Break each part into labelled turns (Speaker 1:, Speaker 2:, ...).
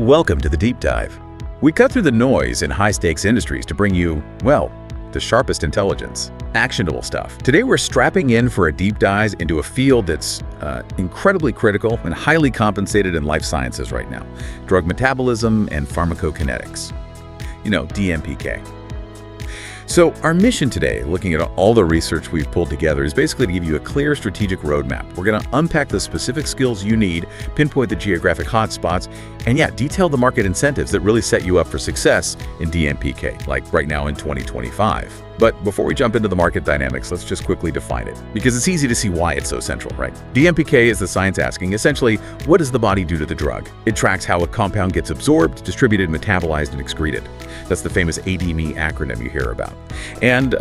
Speaker 1: Welcome to the Deep Dive. We cut through the noise in high-stakes industries to bring you, well, the sharpest intelligence, actionable stuff. Today we're strapping in for a deep dive into a field that's incredibly critical and highly compensated in life sciences right now: drug metabolism and pharmacokinetics. DMPK. So our mission today, looking at all the research we've pulled together, is basically to give you a clear strategic roadmap. We're going to unpack the specific skills you need, pinpoint the geographic hotspots, and detail the market incentives that really set you up for success in DMPK, like right now in 2025. But before we jump into the market dynamics, let's just quickly define it, because it's easy to see why it's so central, right? DMPK is the science asking, essentially, what does the body do to the drug? It tracks how a compound gets absorbed, distributed, metabolized, and excreted. That's the famous ADME acronym you hear about. And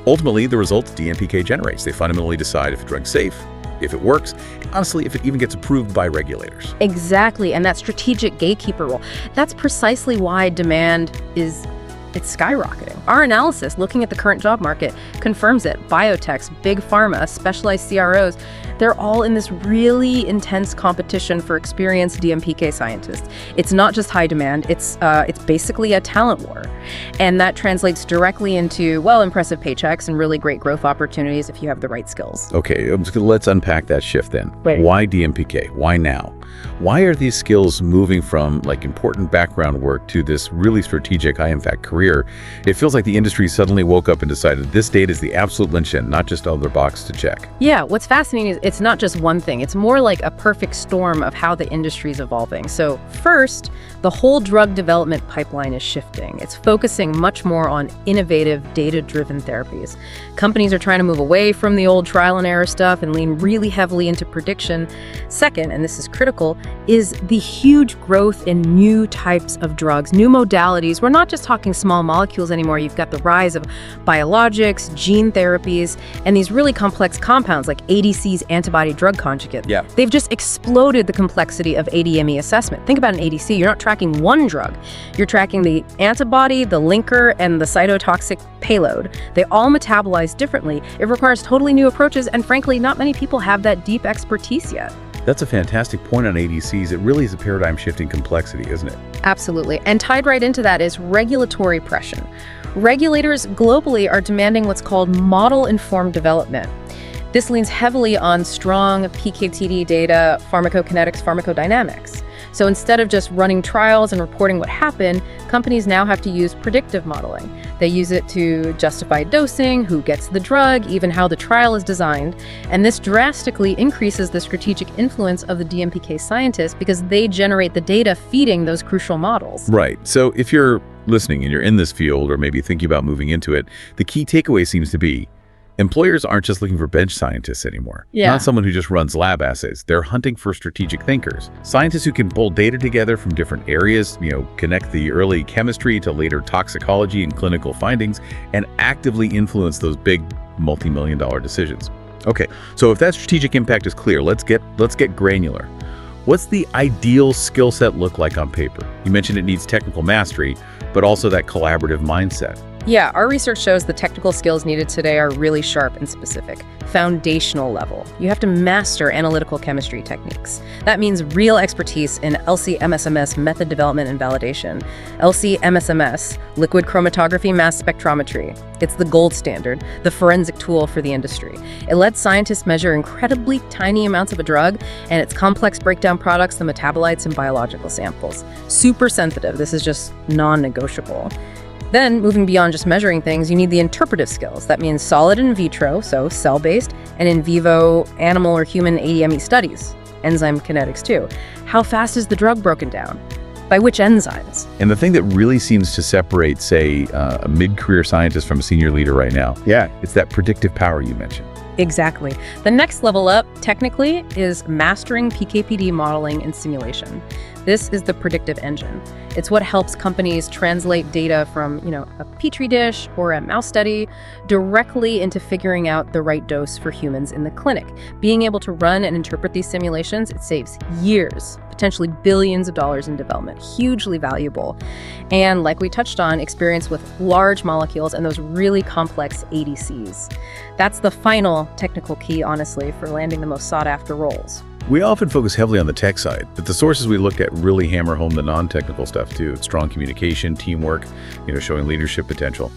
Speaker 1: ultimately, the results DMPK generates. They fundamentally decide if a drug's safe, if it works, and honestly, if it even gets approved by regulators.
Speaker 2: Exactly, and that strategic gatekeeper role, that's precisely why demand it's skyrocketing. Our analysis, looking at the current job market, confirms it. Biotechs, big pharma, specialized CROs, they're all in this really intense competition for experienced DMPK scientists. It's not just high demand, it's basically a talent war. And that translates directly into, well, impressive paychecks and really great growth opportunities if you have the right skills.
Speaker 1: Okay, let's unpack that shift then.
Speaker 2: Right.
Speaker 1: Why DMPK? Why now? Why are these skills moving from important background work to this really strategic, high-impact career? It feels like the industry suddenly woke up and decided this data is the absolute linchpin, not just another box to check.
Speaker 2: Yeah, what's fascinating is it's not just one thing. It's more like a perfect storm of how the industry is evolving. So first, the whole drug development pipeline is shifting. It's focusing much more on innovative, data-driven therapies. Companies are trying to move away from the old trial and error stuff and lean really heavily into prediction. Second, and this is critical, is the huge growth in new types of drugs, new modalities. We're not just talking small molecules anymore. You've got the rise of biologics, gene therapies, and these really complex compounds like ADCs, antibody drug conjugates.
Speaker 1: Yeah.
Speaker 2: They've just exploded the complexity of ADME assessment. Think about an ADC. You're not tracking one drug. You're tracking the antibody, the linker, and the cytotoxic payload. They all metabolize differently. It requires totally new approaches, and frankly, not many people have that deep expertise yet.
Speaker 1: That's a fantastic point on ADCs. It really is a paradigm-shifting complexity, isn't it?
Speaker 2: Absolutely. And tied right into that is regulatory pressure. Regulators globally are demanding what's called model-informed development. This leans heavily on strong PK/PD data, pharmacokinetics, pharmacodynamics. So instead of just running trials and reporting what happened, companies now have to use predictive modeling. They use it to justify dosing, who gets the drug, even how the trial is designed. And this drastically increases the strategic influence of the DMPK scientists because they generate the data feeding those crucial models.
Speaker 1: Right. So if you're listening and you're in this field or maybe thinking about moving into it, the key takeaway seems to be employers aren't just looking for bench scientists anymore.
Speaker 2: Yeah.
Speaker 1: Not someone who just runs lab assays. They're hunting for strategic thinkers. Scientists who can pull data together from different areas, connect the early chemistry to later toxicology and clinical findings, and actively influence those big multi-million-dollar decisions. Okay, so if that strategic impact is clear, let's get granular. What's the ideal skill set look like on paper? You mentioned it needs technical mastery, but also that collaborative mindset.
Speaker 2: Yeah, our research shows the technical skills needed today are really sharp and specific. Foundational level. You have to master analytical chemistry techniques. That means real expertise in LC-MSMS method development and validation. LC-MSMS, liquid chromatography mass spectrometry. It's the gold standard, the forensic tool for the industry. It lets scientists measure incredibly tiny amounts of a drug and its complex breakdown products, the metabolites, and biological samples. Super sensitive. This is just non-negotiable. Then, moving beyond just measuring things, you need the interpretive skills. That means solid in vitro, so cell-based, and in vivo animal or human ADME studies. Enzyme kinetics too. How fast is the drug broken down? By which enzymes?
Speaker 1: And the thing that really seems to separate, say, a mid-career scientist from a senior leader right now, it's that predictive power you mentioned.
Speaker 2: Exactly. The next level up, technically, is mastering PK/PD modeling and simulation. This is the predictive engine. It's what helps companies translate data from, a petri dish or a mouse study directly into figuring out the right dose for humans in the clinic. Being able to run and interpret these simulations, it saves years, potentially billions of dollars in development. Hugely valuable. And like we touched on, experience with large molecules and those really complex ADCs. That's the final technical key, honestly, for landing the most sought-after roles.
Speaker 1: We often focus heavily on the tech side, but the sources we look at really hammer home the non-technical stuff too. Strong communication, teamwork, showing leadership potential.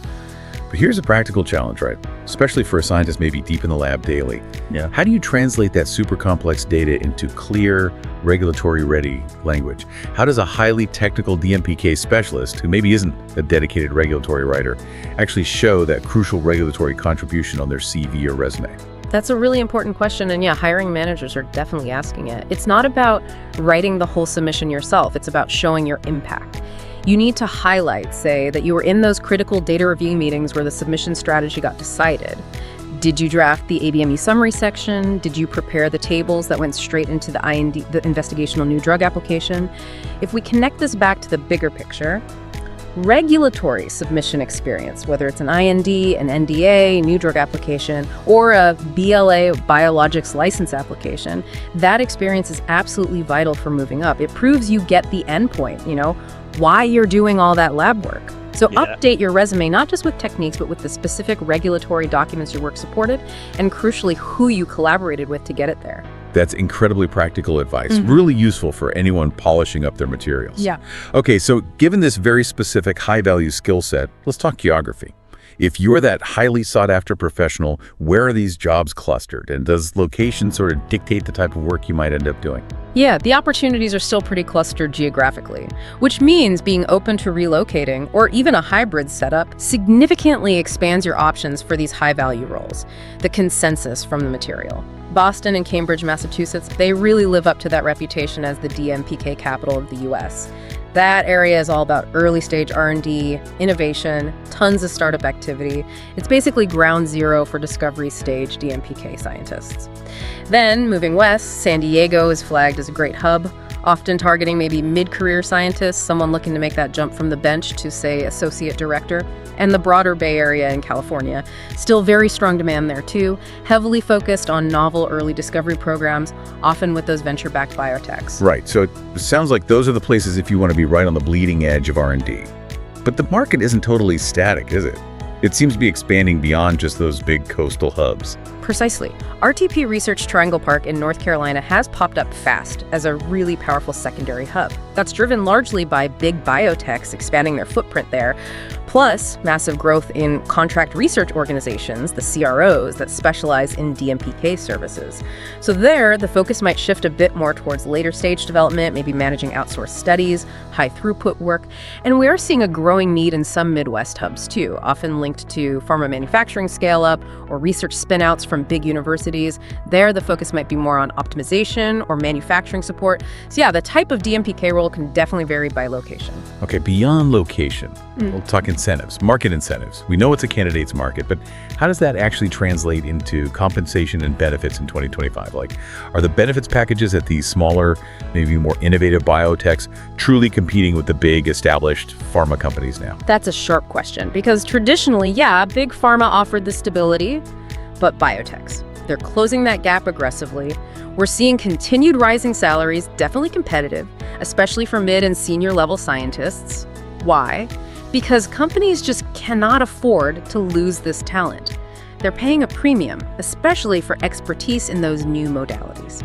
Speaker 1: But here's a practical challenge, right? Especially for a scientist maybe deep in the lab daily.
Speaker 3: Yeah.
Speaker 1: How do you translate that super complex data into clear, regulatory-ready language? How does a highly technical DMPK specialist, who maybe isn't a dedicated regulatory writer, actually show that crucial regulatory contribution on their CV or resume?
Speaker 2: That's a really important question, and yeah, hiring managers are definitely asking it. It's not about writing the whole submission yourself, it's about showing your impact. You need to highlight, say, that you were in those critical data review meetings where the submission strategy got decided. Did you draft the ABME summary section? Did you prepare the tables that went straight into the IND, the investigational new drug application? If we connect this back to the bigger picture, regulatory submission experience, whether it's an IND, an NDA, new drug application, or a BLA biologics license application, that experience is absolutely vital for moving up. It proves you get the endpoint, why you're doing all that lab work. So update your resume, not just with techniques, but with the specific regulatory documents your work supported, and crucially, who you collaborated with to get it there.
Speaker 1: That's incredibly practical advice, really useful for anyone polishing up their materials.
Speaker 2: Yeah.
Speaker 1: Okay, so given this very specific high-value skill set, let's talk geography. If you're that highly sought-after professional, where are these jobs clustered? And does location sort of dictate the type of work you might end up doing?
Speaker 2: Yeah, the opportunities are still pretty clustered geographically, which means being open to relocating or even a hybrid setup significantly expands your options for these high-value roles. The consensus from the material. Boston and Cambridge, Massachusetts, they really live up to that reputation as the DMPK capital of the US. That area is all about early stage R&D, innovation, tons of startup activity. It's basically ground zero for discovery stage DMPK scientists. Then, moving west, San Diego is flagged as a great hub, often targeting maybe mid-career scientists, someone looking to make that jump from the bench to, say, associate director. And the broader Bay Area in California. Still very strong demand there too, heavily focused on novel early discovery programs, often with those venture-backed biotechs.
Speaker 1: Right, so it sounds like those are the places if you want to be right on the bleeding edge of R&D. But the market isn't totally static, is it? It seems to be expanding beyond just those big coastal hubs.
Speaker 2: Precisely. RTP Research Triangle Park in North Carolina has popped up fast as a really powerful secondary hub. That's driven largely by big biotechs expanding their footprint there, plus massive growth in contract research organizations, the CROs, that specialize in DMPK services. So there, the focus might shift a bit more towards later stage development, maybe managing outsourced studies, high throughput work, and we are seeing a growing need in some Midwest hubs too, often linked to pharma manufacturing scale-up or research spin-outs from big universities. There, the focus might be more on optimization or manufacturing support. So yeah, the type of DMPK role can definitely vary by location.
Speaker 1: Okay, beyond location, we'll talk incentives, market incentives. We know it's a candidate's market, but how does that actually translate into compensation and benefits in 2025? Like, are the benefits packages at these smaller, maybe more innovative biotechs truly competing with the big established pharma companies now?
Speaker 2: That's a sharp question, because traditionally, yeah, big pharma offered the stability, but biotechs, they're closing that gap aggressively. We're seeing continued rising salaries, definitely competitive, especially for mid and senior level scientists. Why? Because companies just cannot afford to lose this talent. They're paying a premium, especially for expertise in those new modalities.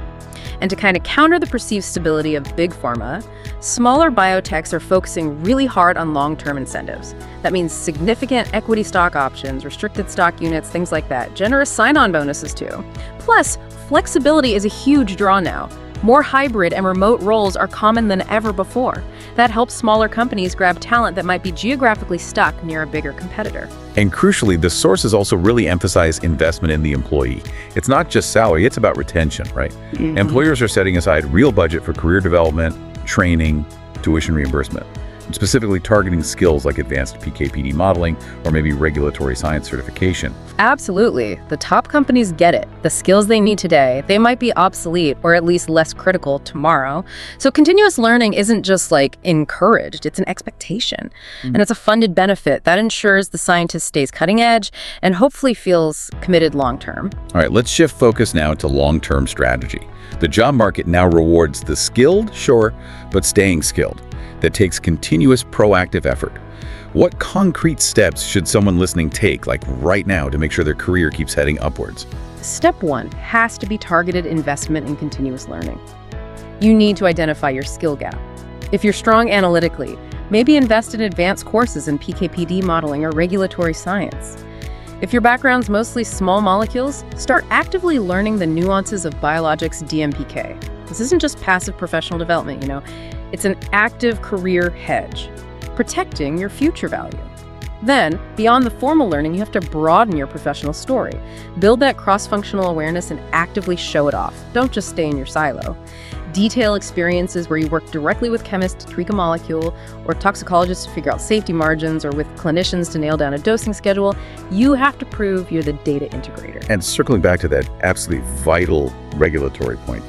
Speaker 2: And to kind of counter the perceived stability of big pharma, smaller biotechs are focusing really hard on long-term incentives. That means significant equity stock options, restricted stock units, things like that. Generous sign-on bonuses too. Plus, flexibility is a huge draw now. More hybrid and remote roles are common than ever before. That helps smaller companies grab talent that might be geographically stuck near a bigger competitor.
Speaker 1: And crucially, the sources also really emphasize investment in the employee. It's not just salary, it's about retention, right? Employers are setting aside real budget for career development, training, tuition reimbursement, and specifically targeting skills like advanced PK/PD modeling or maybe regulatory science certification.
Speaker 2: Absolutely. The top companies get it. The skills they need today, they might be obsolete or at least less critical tomorrow. So continuous learning isn't just like encouraged, it's an expectation. And it's a funded benefit that ensures the scientist stays cutting edge and hopefully feels committed long term.
Speaker 1: All right, let's shift focus now to long-term strategy. The job market now rewards the skilled, sure, but staying skilled. That takes continuous proactive effort. What concrete steps should someone listening take, like right now, to make sure their career keeps heading upwards?
Speaker 2: Step 1 has to be targeted investment in continuous learning. You need to identify your skill gap. If you're strong analytically, maybe invest in advanced courses in PK/PD modeling or regulatory science. If your background's mostly small molecules, start actively learning the nuances of biologics DMPK. This isn't just passive professional development, It's an active career hedge, protecting your future value. Then, beyond the formal learning, you have to broaden your professional story. Build that cross-functional awareness and actively show it off. Don't just stay in your silo. Detail experiences where you work directly with chemists to tweak a molecule, or toxicologists to figure out safety margins, or with clinicians to nail down a dosing schedule. You have to prove you're the data integrator.
Speaker 1: And circling back to that absolutely vital regulatory point,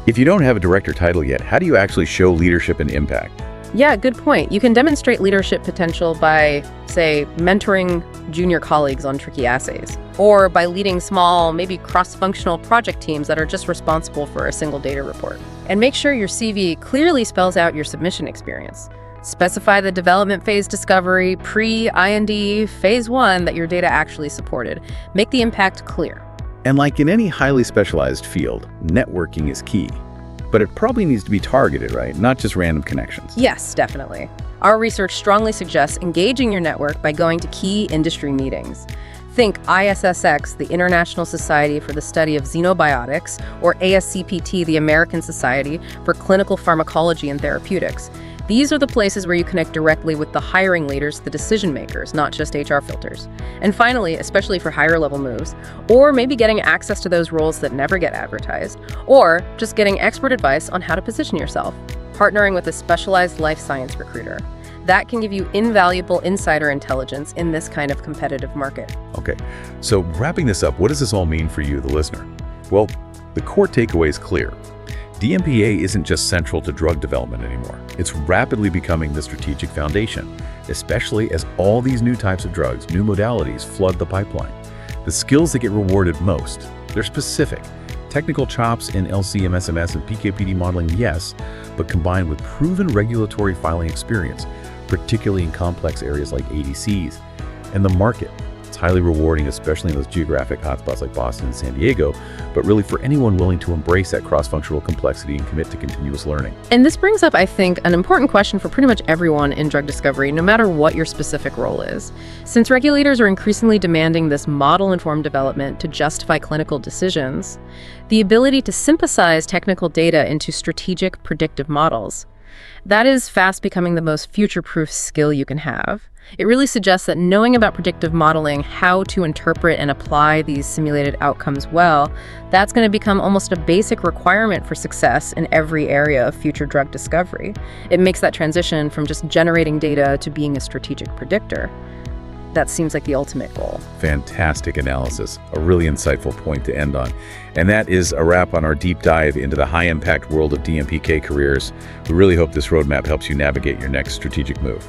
Speaker 1: if you don't have a director title yet, how do you actually show leadership and impact?
Speaker 2: Yeah, good point. You can demonstrate leadership potential by, say, mentoring junior colleagues on tricky assays, or by leading small, maybe cross-functional project teams that are just responsible for a single data report. And make sure your CV clearly spells out your submission experience. Specify the development phase discovery, pre-IND, phase 1 that your data actually supported. Make the impact clear.
Speaker 1: And like in any highly specialized field, networking is key. But it probably needs to be targeted, right? Not just random connections.
Speaker 2: Yes, definitely. Our research strongly suggests engaging your network by going to key industry meetings. Think ISSX, the International Society for the Study of Xenobiotics, or ASCPT, the American Society for Clinical Pharmacology and Therapeutics. These are the places where you connect directly with the hiring leaders, the decision makers, not just HR filters. And finally, especially for higher level moves, or maybe getting access to those roles that never get advertised, or just getting expert advice on how to position yourself, partnering with a specialized life science recruiter. That can give you invaluable insider intelligence in this kind of competitive market.
Speaker 1: Okay, so wrapping this up, what does this all mean for you, the listener? Well, the core takeaway is clear. DMPK isn't just central to drug development anymore. It's rapidly becoming the strategic foundation, especially as all these new types of drugs, new modalities flood the pipeline. The skills that get rewarded most, they're specific. Technical chops in LC, MSMS, and PK/PD modeling, yes, but combined with proven regulatory filing experience, particularly in complex areas like ADCs. And the market, it's highly rewarding, especially in those geographic hotspots like Boston and San Diego, but really for anyone willing to embrace that cross-functional complexity and commit to continuous learning.
Speaker 2: And this brings up, I think, an important question for pretty much everyone in drug discovery, no matter what your specific role is. Since regulators are increasingly demanding this model-informed development to justify clinical decisions, the ability to synthesize technical data into strategic predictive models, that is fast becoming the most future-proof skill you can have. It really suggests that knowing about predictive modeling, how to interpret and apply these simulated outcomes well, that's going to become almost a basic requirement for success in every area of future drug discovery. It makes that transition from just generating data to being a strategic predictor. That seems like the ultimate goal.
Speaker 1: Fantastic analysis, a really insightful point to end on. And that is a wrap on our deep dive into the high-impact world of DMPK careers. We really hope this roadmap helps you navigate your next strategic move.